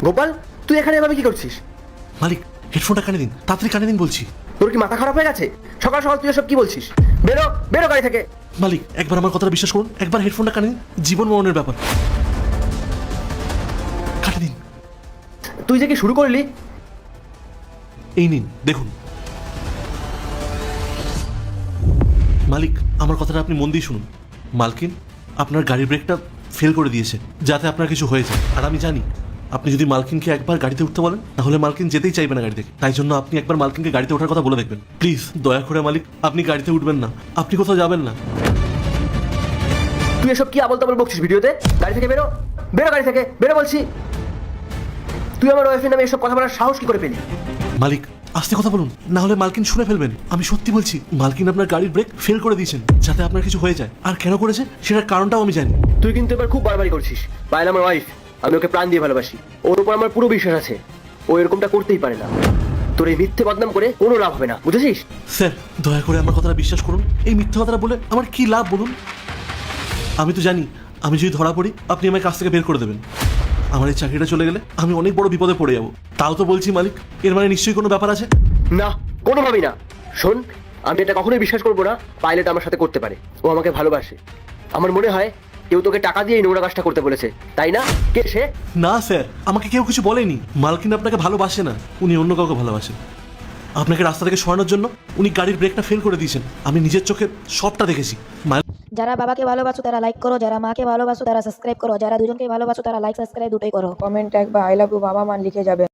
গোপাল, তুই এখানে এভাবে কি করছিস? মালিক, হেডফোনটা কানে দিন, তাড়াতাড়ি কানে দিন বলছি। তোর কি মাথা খারাপ হয়ে গেছে? সকাল সকাল তুই এসব কি বলছিস? বেরো বেরো গাড়ি থেকে। মালিক, একবার আমার কথাটা বিশ্বাস করুন, একবার হেডফোনটা কানে দিন, জীবন মরণের ব্যাপার। কানে দিন। তুই যে কি শুরু করলি? এই নিন দেখুন। মালিক, আমার কথাটা আপনি মন দিয়ে শুনুন। মালকিন আপনার গাড়ির ব্রেকটা ফেল করে দিয়েছে, যাতে আপনার কিছু হয়ে যায়। আর আমি জানি আপনি যদি মালকিনকে একবার গাড়িতে উঠতে বলেন, তাহলে মালকিন যেতেই চাইবে না গাড়ি থেকে। তাই জন্য আপনি একবার মালকিনকে গাড়িতে ওঠার কথা বলে দেখবেন। প্লিজ দয়া করে মালিক, আপনি গাড়িতে উঠবেন না, আপনি কোথাও যাবেন না। তুই এসব কি আবল তাবল বকছিস ভিডিওতে? গাড়ি থেকে বেরো, বেরো গাড়ি থেকে, বেরো বলছি। তুই আমার ওয়াইফের নামে এসব কথা বলার সাহস কি করে পেলি? মালিক আস্তে কথা বলুন, না হলে মালকিন শুনে ফেলবেন। আমি সত্যি বলছি, মালকিন আপনার গাড়ির ব্রেক ফেল করে দিয়েছেন, যাতে আপনার কিছু হয়ে যায়। আর কেন করেছে সেটার কারণটাও আমি জানি। তুই কিন্তু এবার খুব বাড়াবাড়ি করছিস। পায়েল আমার ওয়াইফ, আমি ওকে প্রাণ দিয়ে ভালোবাসি। ওর উপর আমার পুরো বিশ্বাস আছে। ও এরকমটা করতেই পারে না। তোর এই মিথ্যে বদনাম করে কোনো লাভ হবে না, বুঝেছিস? স্যার দয়া করে আমার কথাটা বিশ্বাস করুন। এই মিথ্যা কথাটা বলে আমার কি লাভ বলুন? আমি তো জানি আমি যদি ধরা পড়ি, আপনি আমায় কাছ থেকে বের করে দেবেন। আমার এই চাকরিটা চলে গেলে আমি অনেক বড় বিপদে পড়ে যাবো। তাও তো বলছি মালিক, এর মানে নিশ্চয়ই কোনো ব্যাপার আছে। না, কোনোভাবেই না। শোন, আমি এটা কখনোই বিশ্বাস করবো না পাইলট আমার সাথে করতে পারে। ও আমাকে ভালোবাসে। আমার মনে হয় কেউ তোকে টাকা দিয়ে এই নোংরা কাজটা করতে বলেছে, তাই না? কে সে? না স্যার, আমাকে কেউ কিছু বলেনি। মালকিন আপনাকে ভালোবাসে না, উনি অন্য কাউকে ভালোবাসেন। আপনাকে রাস্তা থেকে সরানোর জন্য উনি গাড়ির ব্রেকটা ফেল করে দিয়েছেন। আমি নিজের চোখে সবটা দেখেছি। যারা বাবাকে ভালোবাসো তারা লাইক করো, যারা মাকে ভালোবাসো তারা সাবস্ক্রাইব করো, যারা দুজনকে ভালোবাসো তারা লাইক সাবস্ক্রাইব দুটোই করো। কমেন্ট একবার আই লাভ ইউ বাবা মা লিখে যাবে।